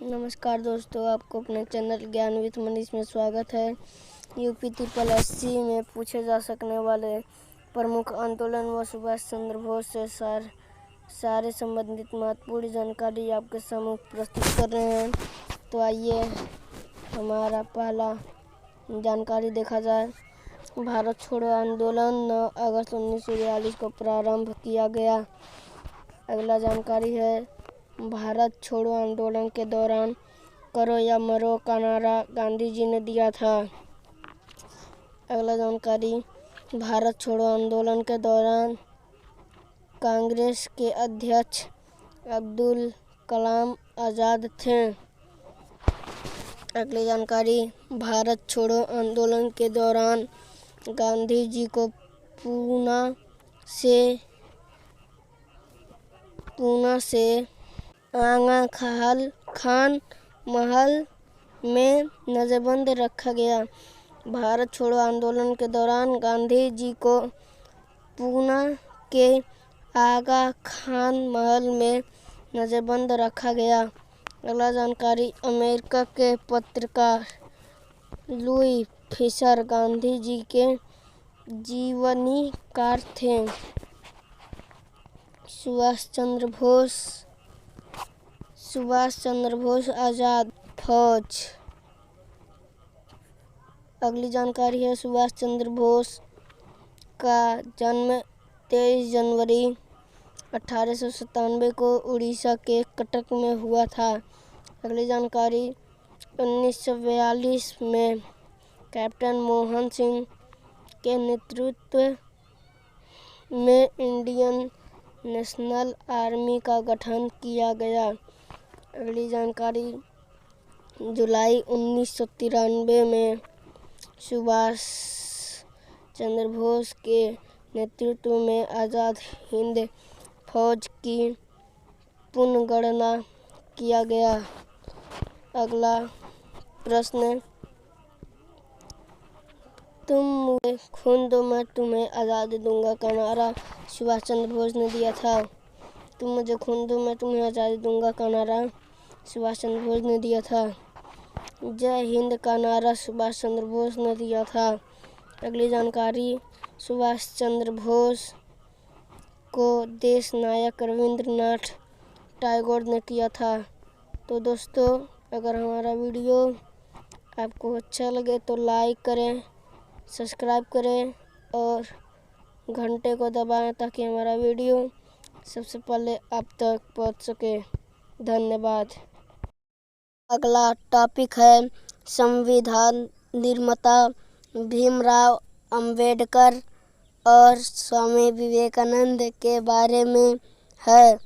नमस्कार दोस्तों, आपको अपने चैनल ज्ञान विद मनीष में स्वागत है। यूपी 80 में पूछे जा सकने वाले प्रमुख आंदोलन व सुभाष चंद्र बोस से सारे संबंधित महत्वपूर्ण जानकारी आपके सम्मुख प्रस्तुत कर रहे हैं। तो आइए हमारा पहला जानकारी देखा जाए। भारत छोड़ो आंदोलन 9 अगस्त 1942 को प्रारंभ किया गया। अगला जानकारी है, भारत छोड़ो आंदोलन के दौरान करो या मरो का नारा गांधी जी ने दिया था। अगला जानकारी, भारत छोड़ो आंदोलन के दौरान कांग्रेस के अध्यक्ष अब्दुल कलाम आज़ाद थे। अगली जानकारी, भारत छोड़ो आंदोलन के दौरान गांधी जी को पूना से आगा खान महल में नज़रबंद रखा गया। भारत छोड़ो आंदोलन के दौरान गांधी जी को पूना के आगा खान महल में नज़रबंद रखा गया। अगला जानकारी, अमेरिका के पत्रकार लुई फिशर गांधी जी के जीवनीकार थे। सुभाष चंद्र बोस आज़ाद फौज। अगली जानकारी है, सुभाष चंद्र बोस का जन्म 23 जनवरी 1897 को उड़ीसा के कटक में हुआ था। अगली जानकारी, 1942 में कैप्टन मोहन सिंह के नेतृत्व में इंडियन नेशनल आर्मी का गठन किया गया। अगली जानकारी, जुलाई 1993 में सुभाष चंद्र बोस के नेतृत्व में आज़ाद हिंद फौज की पुनर्गठन किया गया। अगला प्रश्न, तुम मुझे खून दो मैं तुम्हें आज़ादी दूंगा का नारा सुभाष चंद्र बोस ने दिया था। तुम मुझे खून दो मैं तुम्हें आज़ादी दूंगा का नारा सुभाष चंद्र बोस ने दिया था। जय हिंद का नारा सुभाष चंद्र बोस ने दिया था। अगली जानकारी, सुभाष चंद्र बोस को देश नायक रविंद्रनाथ टैगोर ने किया था। तो दोस्तों, अगर हमारा वीडियो आपको अच्छा लगे तो लाइक करें, सब्सक्राइब करें और घंटे को दबाएं ताकि हमारा वीडियो सबसे पहले आप तक पहुंच सके। धन्यवाद। अगला टॉपिक है, संविधान निर्माता भीमराव अंबेडकर और स्वामी विवेकानंद के बारे में है।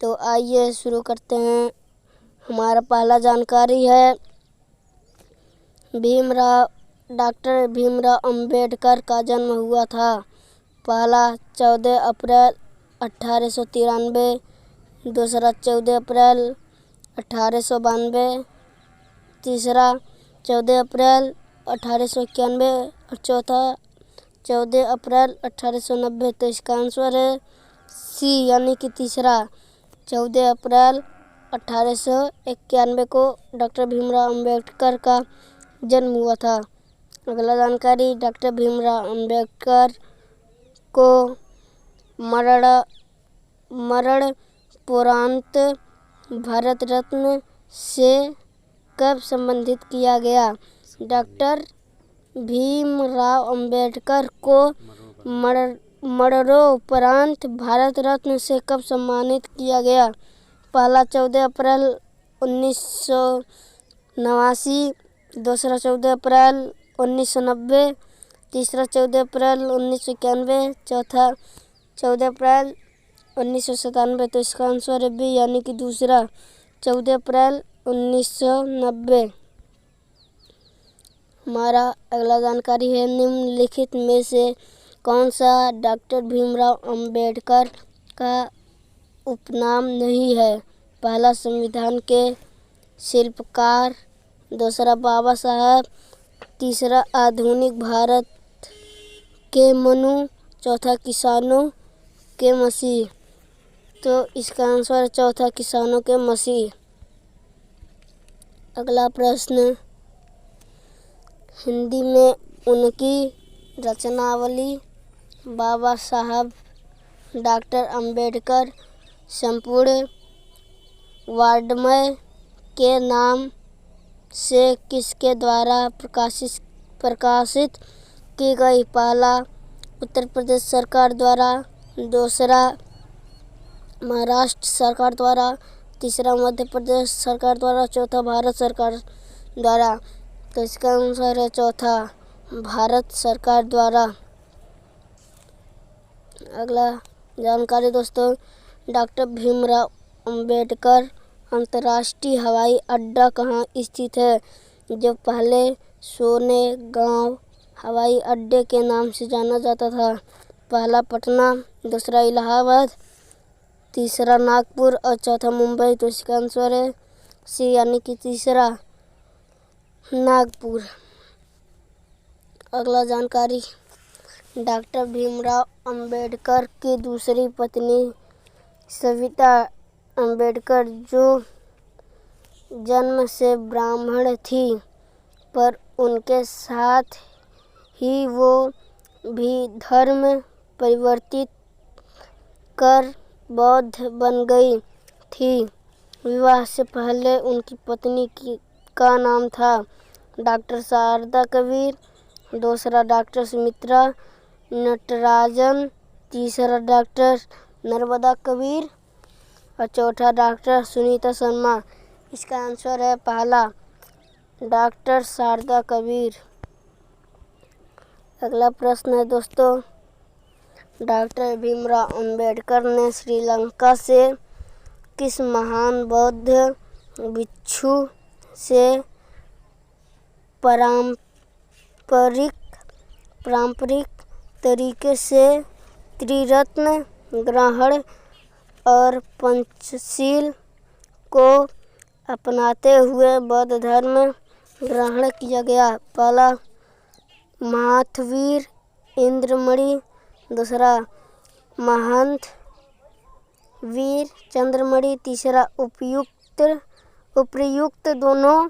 तो आइए शुरू करते हैं। हमारा पहला जानकारी है, डॉक्टर भीमराव अंबेडकर का जन्म हुआ था। पहला 14 अप्रैल 1893, दूसरा 14 अप्रैल 1892, तीसरा 14 अप्रैल 1891 और चौथा 14 अप्रैल 1890। तो इसका आंसर है सी, यानी कि तीसरा 14 अप्रैल 1891 को डॉक्टर भीमराव अंबेडकर का जन्म हुआ था। अगला जानकारी, डॉक्टर भीमराव अंबेडकर को मरणोपरांत भारत रत्न से कब संबंधित किया गया? डॉक्टर भीमराव अंबेडकर को मरणोपरांत भारत रत्न से कब सम्मानित किया गया? पहला 14 अप्रैल 1989, दूसरा 14 अप्रैल 1990, तीसरा 14 अप्रैल 1991, चौथा 14 अप्रैल 1997। तो इसका आंसर है बी, यानी कि दूसरा 14 अप्रैल 1990। हमारा अगला जानकारी है, निम्नलिखित में से कौन सा डॉक्टर भीमराव अंबेडकर का उपनाम नहीं है? पहला संविधान के शिल्पकार, दूसरा बाबा साहब, तीसरा आधुनिक भारत के मनु, चौथा किसानों के मसीह। तो इसका आंसर है चौथा किसानों के मसीह। अगला प्रश्न, हिंदी में उनकी रचनावली बाबा साहब डॉक्टर अंबेडकर संपूर्ण वाङ्मय के नाम से किसके द्वारा प्रकाशित की गई? पहला उत्तर प्रदेश सरकार द्वारा, दूसरा महाराष्ट्र सरकार द्वारा, तीसरा मध्य प्रदेश सरकार द्वारा, चौथा भारत सरकार द्वारा। तो इसका आंसर है चौथा, भारत सरकार द्वारा। अगला जानकारी दोस्तों, डॉक्टर भीमराव अंबेडकर अंतर्राष्ट्रीय हवाई अड्डा कहाँ स्थित है? जो पहले सोने गांव हवाई अड्डे के नाम से जाना जाता था। पहला पटना, दूसरा इलाहाबाद, तीसरा नागपुर और चौथा मुंबई। तो इसका आंसर है सी, यानी कि तीसरा, नागपुर। अगला जानकारी, डॉक्टर भीमराव अंबेडकर की दूसरी पत्नी सविता अंबेडकर, जो जन्म से ब्राह्मण थी, पर उनके साथ ही वो भी धर्म परिवर्तित कर बौद्ध बन गई थी। विवाह से पहले उनकी पत्नी का नाम था डॉक्टर शारदा कबीर, दूसरा डॉक्टर सुमित्रा नटराजन, तीसरा डॉक्टर नर्मदा कबीर और चौथा डॉक्टर सुनीता शर्मा। इसका आंसर है पहला, डॉक्टर शारदा कबीर। अगला प्रश्न है दोस्तों, डॉक्टर भीमराव अंबेडकर ने श्रीलंका से किस महान बौद्ध भिक्षु से पारंपरिक तरीके से त्रिरत्न ग्रहण और पंचशील को अपनाते हुए बौद्ध धर्म ग्रहण किया गया? पहला महाथवीर इंद्रमणि, दूसरा महंत वीर चंद्रमणि, तीसरा उपयुक्त दोनों,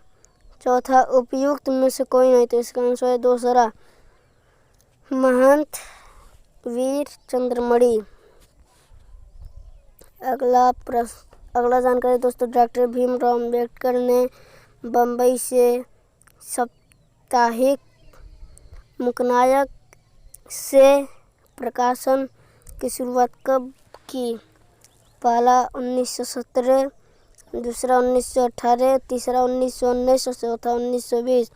चौथा उपयुक्त में से कोई नहीं। तो इसका आंसर है दूसरा, महंत वीर चंद्रमणि। अगला जानकारी दोस्तों, डॉक्टर भीमराव अंबेडकर ने बम्बई से साप्ताहिक मुकनायक से प्रकाशन की शुरुआत कब की? पहला 1917, दूसरा 1918, तीसरा 1919 और चौथा 1920।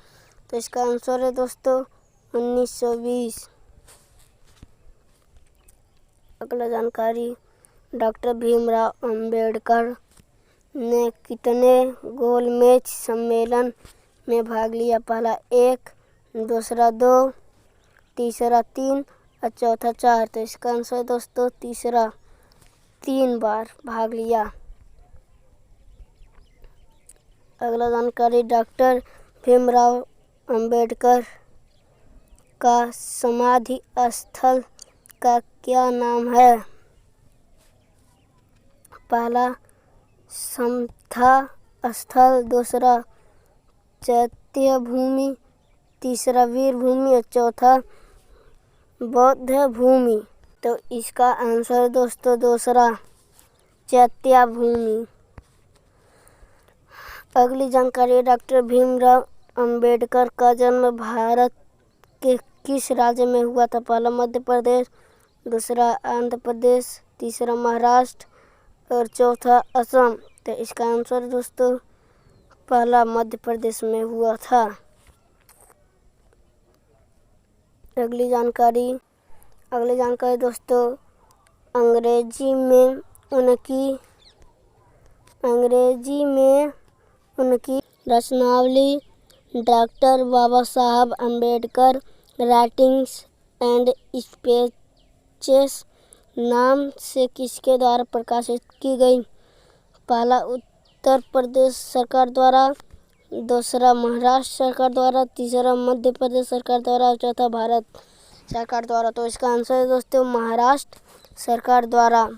तो इसका आंसर है दोस्तों 1920। अगला जानकारी, डॉक्टर भीमराव अंबेडकर ने कितने गोलमेज सम्मेलन में भाग लिया? पहला 1, दूसरा 2, तीसरा 3 और चौथा 4। तो इसका आंसर है दोस्तों तीसरा, 3 बार भाग लिया। अगला जानकारी, डॉक्टर भीमराव अंबेडकर का समाधि स्थल का क्या नाम है? पहला समता स्थल, दूसरा चैत्य भूमि, तीसरा वीर भूमि और चौथा बौद्ध भूमि। तो इसका आंसर दोस्तों दूसरा, चैत्य भूमि। अगली जानकारी, डॉक्टर भीमराव अंबेडकर का जन्म भारत के किस राज्य में हुआ था? पहला मध्य प्रदेश, दूसरा आंध्र प्रदेश, तीसरा महाराष्ट्र और चौथा असम। तो इसका आंसर दोस्तों पहला मध्य प्रदेश में हुआ था। अगली जानकारी दोस्तों, अंग्रेजी में उनकी रचनावली डॉक्टर बाबा साहब अंबेडकर राइटिंग्स एंड स्पीचेस नाम से किसके द्वारा प्रकाशित की गई? पहला उत्तर प्रदेश सरकार द्वारा, दूसरा महाराष्ट्र सरकार द्वारा, तीसरा मध्य प्रदेश सरकार द्वारा और चौथा भारत सरकार द्वारा। तो इसका आंसर है दोस्तों महाराष्ट्र सरकार द्वारा।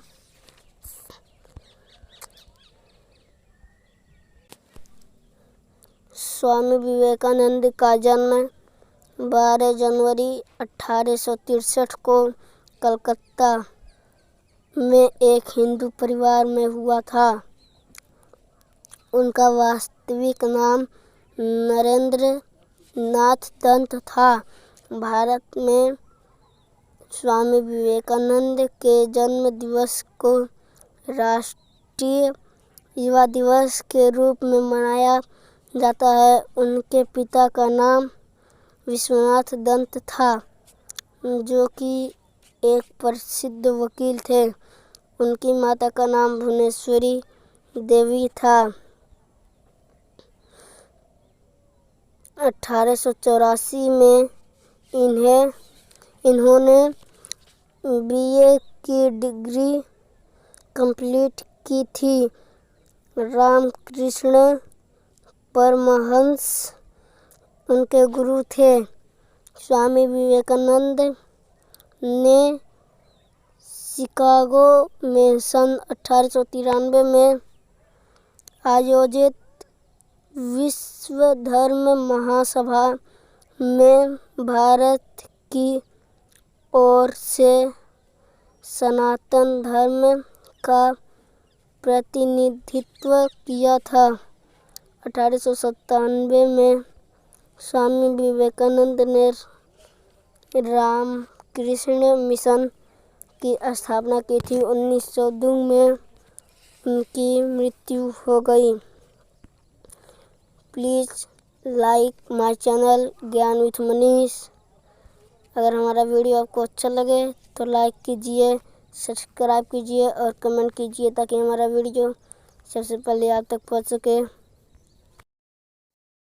स्वामी विवेकानंद का जन्म 12 जनवरी 1863 को कलकत्ता में एक हिंदू परिवार में हुआ था। उनका वास्तविक नाम नरेंद्र नाथ दत्त था। भारत में स्वामी विवेकानंद के जन्म दिवस को राष्ट्रीय युवा दिवस के रूप में मनाया जाता है। उनके पिता का नाम विश्वनाथ दत्त था, जो कि एक प्रसिद्ध वकील थे। उनकी माता का नाम भुवनेश्वरी देवी था। 1884 में इन्होंने BA की डिग्री कंप्लीट की थी। रामकृष्ण परमहंस उनके गुरु थे। स्वामी विवेकानंद ने शिकागो में सन 1893 में आयोजित विश्व धर्म महासभा में भारत की ओर से सनातन धर्म का प्रतिनिधित्व किया था। 1897 में स्वामी विवेकानंद ने रामकृष्ण मिशन की स्थापना की थी। 1902 में उनकी मृत्यु हो गई। प्लीज़ लाइक माय चैनल ज्ञान विथ मनीष। अगर हमारा वीडियो आपको अच्छा लगे तो लाइक कीजिए, सब्सक्राइब कीजिए और कमेंट कीजिए ताकि हमारा वीडियो सबसे पहले आप तक पहुंच सके।